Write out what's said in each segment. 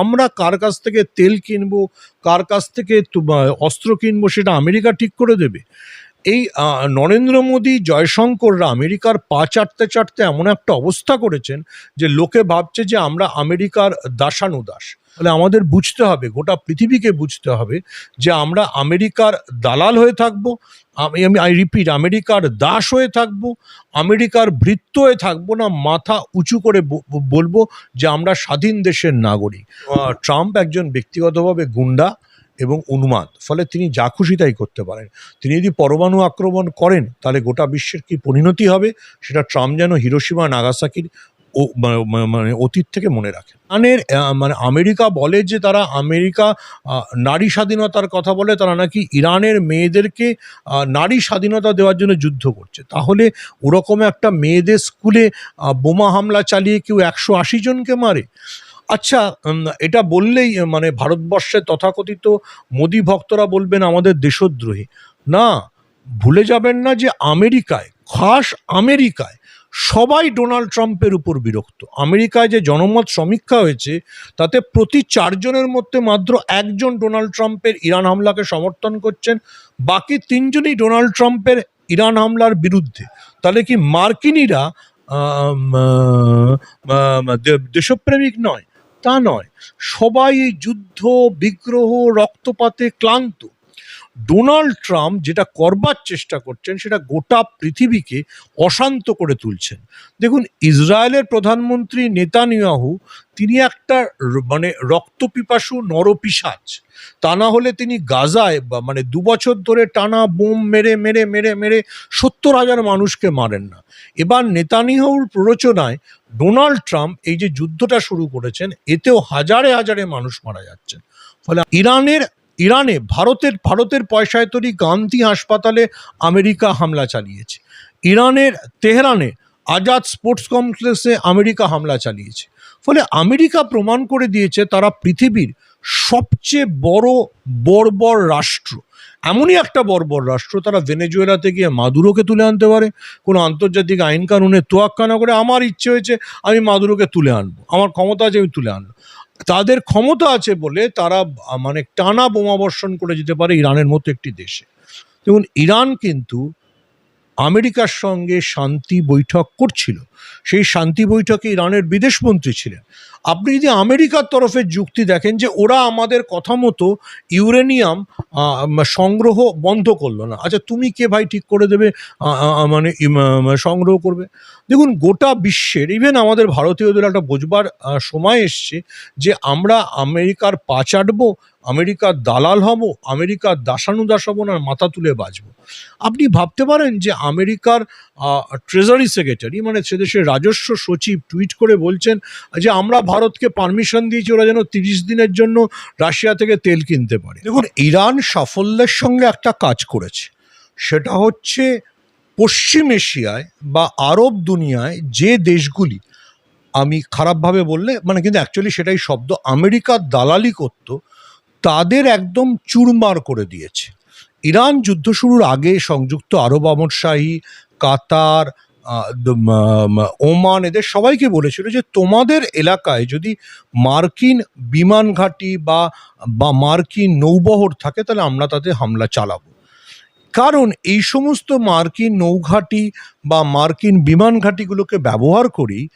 আমরা কার কাছ থেকে তেল কিনবো, কার কাছ থেকে অস্ত্র কিনবো, সেটা আমেরিকা ঠিক করে দেবে? এই নরেন্দ্র মোদী, জয়শঙ্কররা আমেরিকার পা চাটতে চাটতে এমন একটা অবস্থা করেছেন যে লোকে ভাবছে যে আমরা আমেরিকার দাসানুদাস। তাহলে আমাদের বুঝতে হবে, গোটা পৃথিবীকে বুঝতে হবে যে আমরা আমেরিকার দালাল হয়ে থাকবো, আই রিপিট, আমেরিকার দাস হয়ে থাকবো, আমেরিকার ভৃত্য হয়ে থাকবো, না মাথা উঁচু করে বলবো যে আমরা স্বাধীন দেশের নাগরিক। ট্রাম্প একজন ব্যক্তিগতভাবে গুন্ডা এবং উন্মাদ, ফলে তিনি যা খুশি তাই করতে পারেন। তিনি যদি পরমাণু আক্রমণ করেন তাহলে গোটা বিশ্বের কি পরিণতি হবে সেটা ট্রাম্প যেন হিরোশিমা নাগাসাকির মানে অতীত থেকে মনে রাখেন। মানে আমেরিকা বলে যে তারা নারী স্বাধীনতার কথা বলে, তারা নাকি ইরানের মেয়েদেরকে নারী স্বাধীনতা দেওয়ার জন্য যুদ্ধ করছে। তাহলে ওরকম একটা মেয়েদের স্কুলে বোমা হামলা চালিয়ে কেউ 180 জনকে মারে? আচ্ছা, এটা বললেই মানে ভারতবর্ষের তথাকথিত মোদী ভক্তরা বলবেন আমাদের দেশদ্রোহী। না, ভুলে যাবেন না যে আমেরিকায়, খাস আমেরিকায় সবাই ডোনাল্ড ট্রাম্পের উপর বিরক্ত। আমেরিকায় যে জনমত সমীক্ষা হয়েছে তাতে প্রতি 4 জনের মধ্যে মাত্র 1 জন ডোনাল্ড ট্রাম্পের ইরান হামলাকে সমর্থন করছেন, বাকি 3 জনই ডোনাল্ড ট্রাম্পের ইরান হামলার বিরুদ্ধে। তাহলে কি মার্কিনীরা দেশপ্রেমিক নয়? তা নয়, সবাই যুদ্ধ, বিগ্রহ, রক্তপাতে ক্লান্ত। ডোনাল্ড ট্রাম্প যেটা করবার চেষ্টা করছেন সেটা গোটা পৃথিবীকে অশান্ত করে তুলছেন। দেখুন, ইসরায়েলের প্রধানমন্ত্রী নেতানিয়াহু, তিনি একটা মানে রক্তপিপাসু নরপিশাচ। তা না হলে তিনি গাজায় মানে 2 বছর ধরে টানা বোম মেরে মেরে মেরে মেরে 70,000 মানুষকে মারেন না। এবার নেতানিয়াহুর প্ররোচনায় ডোনাল্ড ট্রাম্প এই যে যুদ্ধটা শুরু করেছেন, এতেও হাজারে হাজারে মানুষ মারা যাচ্ছেন। ফলে ইরানে ভারতের পয়সায় তৈরি গান্ধী হাসপাতালে আমেরিকা হামলা চালিয়েছে। ইরানের তেহরানে আজাদ স্পোর্টস কমপ্লেক্সে আমেরিকা হামলা চালিয়েছে। ফলে আমেরিকা প্রমাণ করে দিয়েছে তারা পৃথিবীর সবচেয়ে বড় বর্বর রাষ্ট্র। এমনই একটা বর্বর রাষ্ট্র, তারা ভেনেজুয়েলাতে গিয়ে মাদুরোকে তুলে আনতে পারে, কোনো আন্তর্জাতিক আইন কানুনের তোয়াক্কা না করে। আমার ইচ্ছে হয়েছে আমি মাদুরোকে তুলে আনবো, আমার ক্ষমতা আছে, আমি তুলে আনবো। তাদের ক্ষমতা আছে বলে তারা মানে টানা বোমাবর্ষণ করে যেতে পারে ইরানের মতো একটি দেশে। দেখুন, ইরান কিন্তু আমেরিকার সঙ্গে শান্তি বৈঠক করছিল। সেই শান্তি বৈঠকে ইরানের বিদেশমন্ত্রী ছিলেন। আপনি যদি আমেরিকার তরফের যুক্তি দেখেন যে ওরা আমাদের কথা মতো ইউরেনিয়াম সংগ্রহ বন্ধ করলো না, আচ্ছা তুমি কে ভাই ঠিক করে দেবে মানে সংগ্রহ করবে? দেখুন, গোটা বিশ্বের, ইভেন আমাদের ভারতীয়দের একটা বোঝবার সময় এসছে যে আমরা আমেরিকার পা চাটবো, আমেরিকার দালাল হব, আমেরিকার দাসানুদাস হব, না মাথা তুলে বাঁচবো। আপনি ভাবতে পারেন যে আমেরিকার ট্রেজারি সেক্রেটারি, মানে সে দেশের রাজস্ব সচিব, টুইট করে বলছেন যে আমরা ভারতকে পারমিশন দিয়েছি ওরা যেন 30 দিনের জন্য রাশিয়া থেকে তেল কিনতে পারে। দেখুন, ইরান সাফল্যের সঙ্গে একটা কাজ করেছে, সেটা হচ্ছে পশ্চিম এশিয়ায় বা আরব দুনিয়ায় যে দেশগুলি, আমি খারাপভাবে বললে মানে কিন্তু অ্যাকচুয়ালি সেটাই শব্দ, আমেরিকার দালালি করতো, তাদের একদম চুরমার করে দিয়েছে। ইরান যুদ্ধ শুরুর আগে সংযুক্ত আরব আমরশাহী, কাতার, ওমান, এদের সবাইকে বলেছিল যে তোমাদের এলাকায় যদি মার্কিন বিমান ঘাঁটি বা মার্কিন নৌবহর থাকে তাহলে আমরা তাতে হামলা চালাবো। কারণ এই সমস্ত মার্কিন নৌঘাঁটি বা মার্কিন বিমান ঘাঁটিগুলোকে ব্যবহার করেই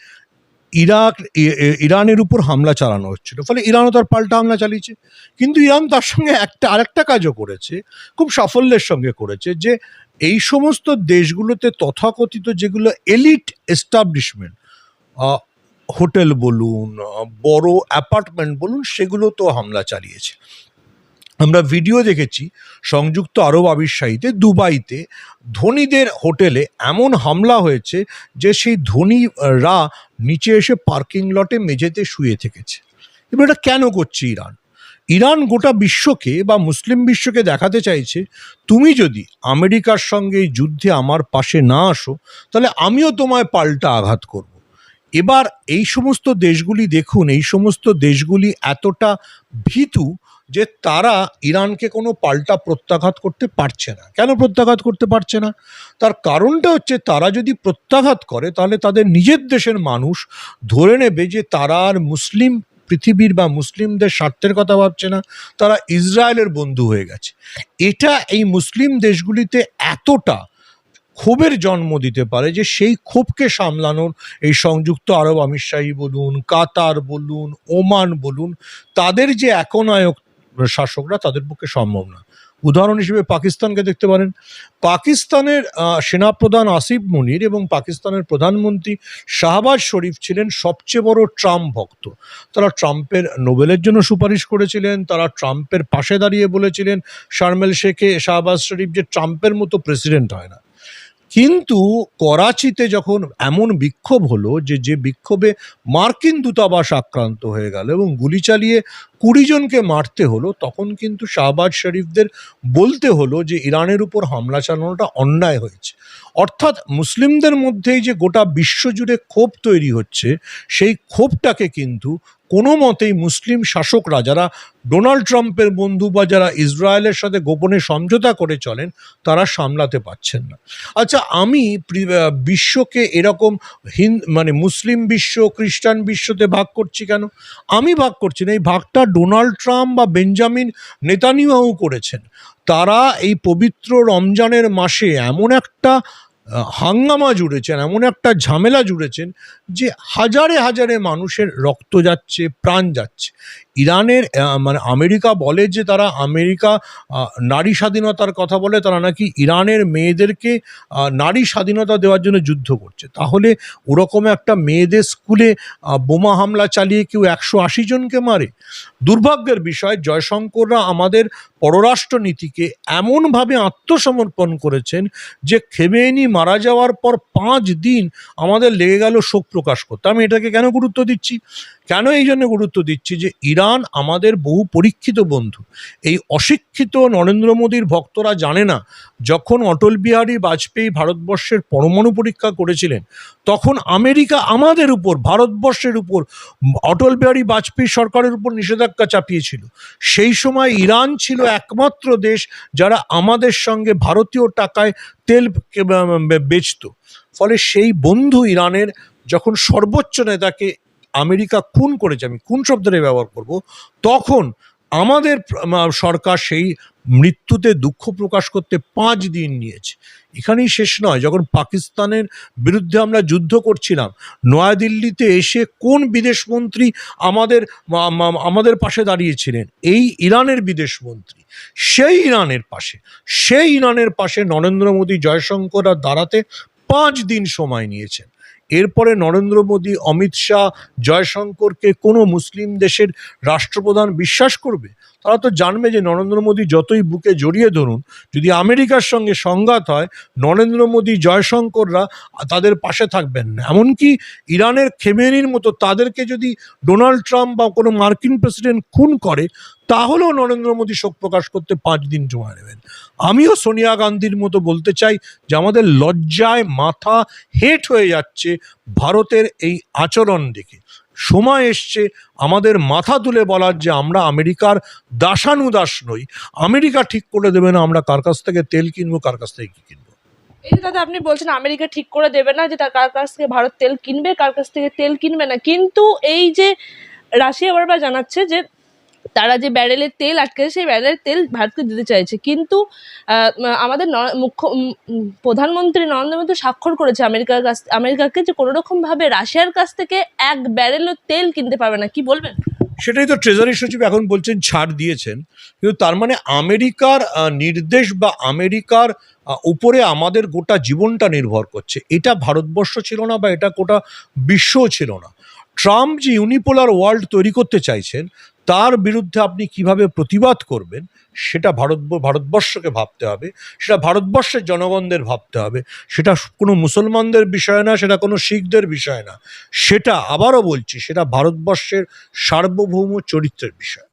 ইরানের উপর হামলা চালানো হচ্ছিল। ফলে ইরানও তার পাল্টা হামলা চালিয়েছে। কিন্তু ইরান তার সঙ্গে আরেকটা কাজও করেছে, খুব সাফল্যের সঙ্গে করেছে, যে এই সমস্ত দেশগুলোতে তথাকথিত যেগুলো এলিট এস্টাবলিশমেন্ট, হোটেল বলুন, বড় অ্যাপার্টমেন্ট বলুন, সেগুলো তো হামলা চালিয়েছে। আমরা ভিডিও দেখেছি সংযুক্ত আরব আমিরশাহীতে, দুবাইতে ধনীদের হোটেলে এমন হামলা হয়েছে যে সেই ধনীরা নিচে এসে পার্কিং লটে মেঝেতে শুয়ে থেকেছে। এবার এটা কেন করছে ইরান? ইরান গোটা বিশ্বকে বা মুসলিম বিশ্বকে দেখাতে চাইছে, তুমি যদি আমেরিকার সঙ্গে এই যুদ্ধে আমার পাশে না আসো তাহলে আমিও তোমায় পাল্টা আঘাত করব। এবার এই সমস্ত দেশগুলি দেখুন, এই সমস্ত দেশগুলি এতটা ভীতু যে তারা ইরানকে কোনো পাল্টা প্রত্যাঘাত করতে পারছে না। কেন প্রত্যাঘাত করতে পারছে না? তার কারণটা হচ্ছে, তারা যদি প্রত্যাঘাত করে তাহলে তাদের নিজের দেশের মানুষ ধরে নেবে যে তারা আর মুসলিম পৃথিবীর বা মুসলিমদের স্বার্থের কথা ভাবছে না, তারা ইসরায়েলের বন্ধু হয়ে গেছে। এটা এই মুসলিম দেশগুলিতে এতটা ক্ষোভের জন্ম দিতে পারে যে সেই ক্ষোভকে সামলানোর এই সংযুক্ত আরব আমিরশাহী বলুন, কাতার বলুন, ওমান বলুন, তাদের যে একনায়ক শাসকরা, তাদের পক্ষে সম্ভব না। উদাহরণ হিসেবে পাকিস্তানকে দেখতে পারেন। পাকিস্তানের সেনাপ্রধান আসিফ মুনির এবং পাকিস্তানের প্রধানমন্ত্রী শাহবাজ শরীফ ছিলেন সবচেয়ে বড় ট্রাম্প ভক্ত। তারা ট্রাম্পের নোবেলের জন্য সুপারিশ করেছিলেন, তারা ট্রাম্পের পাশে দাঁড়িয়ে বলেছিলেন শারমেল শেখে শাহবাজ শরীফ যে ট্রাম্পের মতো প্রেসিডেন্ট হয় না। কিন্তু করাচিতে যখন এমন বিক্ষোভ হলো যে বিক্ষোভে মার্কিন দূতাবাস আক্রান্ত হয়ে গেল এবং গুলি চালিয়ে 20 জনকে মারতে হলো, তখন কিন্তু শাহবাজ শরীফদের বলতে হলো যে ইরানের উপর হামলা চালানোটা অন্যায় হয়েছে। অর্থাৎ মুসলিমদের মধ্যেই যে গোটা বিশ্বজুড়ে ক্ষোভ তৈরি হচ্ছে, সেই ক্ষোভটাকে কিন্তু কোনো মতেই মুসলিম শাসকরা, যারা ডোনাল্ড ট্রাম্পের বন্ধু বা যারা ইসরায়েলের সাথে গোপনে সমঝোতা করে চলেন, তারা সামলাতে পারছেন না। আচ্ছা, আমি বিশ্বকে এরকম মানে মুসলিম বিশ্ব, খ্রিস্টান বিশ্বতে ভাগ করছি কেন? আমি ভাগ করছি না, এই ভাগটা ডোনাল্ড ট্রাম্প বা বেঞ্জামিন নেতানিয়াহু করেছেন। তারা এই পবিত্র রমজানের মাসে এমন একটা হাঙ্গামা জুড়েছেন, এমন একটা ঝামেলা জুড়েছেন যে হাজারে হাজারে মানুষের রক্ত যাচ্ছে, প্রাণ যাচ্ছে। ইরানের মানে আমেরিকা বলে যে তারা নারী স্বাধীনতার কথা বলে, তারা নাকি ইরানের মেয়েদেরকে নারী স্বাধীনতা দেওয়ার জন্য যুদ্ধ করছে। তাহলে ওরকম একটা মেয়েদের স্কুলে বোমা হামলা চালিয়ে কেউ 180 জনকে মারে? দুর্ভাগ্যের বিষয়, জয়শঙ্কররা আমাদের পররাষ্ট্র নীতিকে এমনভাবে আত্মসমর্পণ করেছেন যে খেমেনি মারা যাওয়ার পর 5 দিন আমাদের লেগে গেল শোক প্রকাশ করতে। আমি এটাকে কেন গুরুত্ব দিচ্ছি? কেন এই জন্য গুরুত্ব দিচ্ছি যে ইরান আমাদের বহু পরীক্ষিত বন্ধু। এই অশিক্ষিত নরেন্দ্র মোদীর ভক্তরা জানে না, যখন অটল বিহারী বাজপেয়ী ভারতবর্ষের পরমাণু পরীক্ষা করেছিলেন, তখন আমেরিকা আমাদের উপর, ভারতবর্ষের উপর, অটল বিহারী বাজপেয়ী সরকারের উপর নিষেধাজ্ঞা চাপিয়েছিল। সেই সময় ইরান ছিল একমাত্র দেশ যারা আমাদের সঙ্গে ভারতীয় টাকায় তেল বেচত। ফলে সেই বন্ধু ইরানের যখন সর্বোচ্চ নেতাকে আমেরিকা খুন করেছে, আমি খুন শব্দটাই ব্যবহার করব, তখন আমাদের সরকার সেই মৃত্যুতে দুঃখ প্রকাশ করতে 5 দিন নিয়েছে। এখানেই শেষ নয়, যখন পাকিস্তানের বিরুদ্ধে আমরা যুদ্ধ করছিলাম, নয়াদিল্লিতে এসে কোন বিদেশমন্ত্রী আমাদের পাশে দাঁড়িয়েছিলেন? এই ইরানের বিদেশমন্ত্রী। সেই ইরানের পাশে নরেন্দ্র মোদী, জয়শঙ্কর দাঁড়াতে 5 দিন সময় নিয়েছেন। এরপরে নরেন্দ্র মোদী, অমিত শাহ, জয়শঙ্করকে কোনো মুসলিম দেশের রাষ্ট্রপ্রধান বিশ্বাস করবে? তারা তো জানবে যে নরেন্দ্র মোদী যতই বুকে জড়িয়ে ধরুন, যদি আমেরিকার সঙ্গে সংঘাত হয়, নরেন্দ্র মোদী, জয়শঙ্কররা তাদের পাশে থাকবেন না। এমনকি ইরানের খেমেনির মতো তাদেরকে যদি ডোনাল্ড ট্রাম্প বা কোনো মার্কিন প্রেসিডেন্ট খুন করে, তাহলেও নরেন্দ্র মোদী শোক প্রকাশ করতে 5 দিন সময় নেবেন। আমিও সোনিয়া গান্ধীর মতো বলতে চাই যে আমাদের লজ্জায় মাথা হেঁট হয়ে যাচ্ছে ভারতের এই আচরণ দেখে। সময় এসছে আমাদের মাথা তুলে বলার যে আমরা আমেরিকার দাসানুদাস নই। আমেরিকা ঠিক করে দেবে না আমরা কার কাছ থেকে তেল কিনবো, কার কাছ থেকে কি কিনবো। এই যে দাদা আপনি বলছেন আমেরিকা ঠিক করে দেবে না যে তার কার কাছ থেকে ভারত তেল কিনবে, কার কাছ থেকে তেল কিনবে না, কিন্তু এই যে রাশিয়া বারবার জানাচ্ছে যে তারা যে ব্যারেলের তেল আটকেছে সেই ব্যারেলের তেল ভারতকে দিতে চাইছে, কিন্তু আমাদের প্রধানমন্ত্রী নরেন্দ্র মোদী স্বাক্ষর করেছে আমেরিকাকে যে কোনো রকম ভাবে রাশিয়ার কাছ থেকে 1 ব্যারেলও তেল কিনতে পারবে না। কি বলবেন? সেটাই তো ট্রেজারি সচিব এখন বলছেন, ছাড় দিয়েছেন। কিন্তু তার মানে আমেরিকার নির্দেশ বা আমেরিকার উপরে আমাদের গোটা জীবনটা নির্ভর করছে। এটা ভারতবর্ষ ছিল না বা এটা গোটা বিশ্বও ছিল না। ট্রাম্প যে ইউনিপোলার ওয়ার্ল্ড তৈরি করতে চাইছেন, তার বিরুদ্ধে আপনি কিভাবে প্রতিবাদ করবেন সেটা ভারতবর্ষকে ভাবতে হবে, সেটা ভারতবর্ষের জনগণদের ভাবতে হবে। সেটা কোনো মুসলমানদের বিষয় না, সেটা কোনো শিখদের বিষয় না, সেটা আবারও বলছি, সেটা ভারতবর্ষের সার্বভৌম চরিত্রের বিষয়।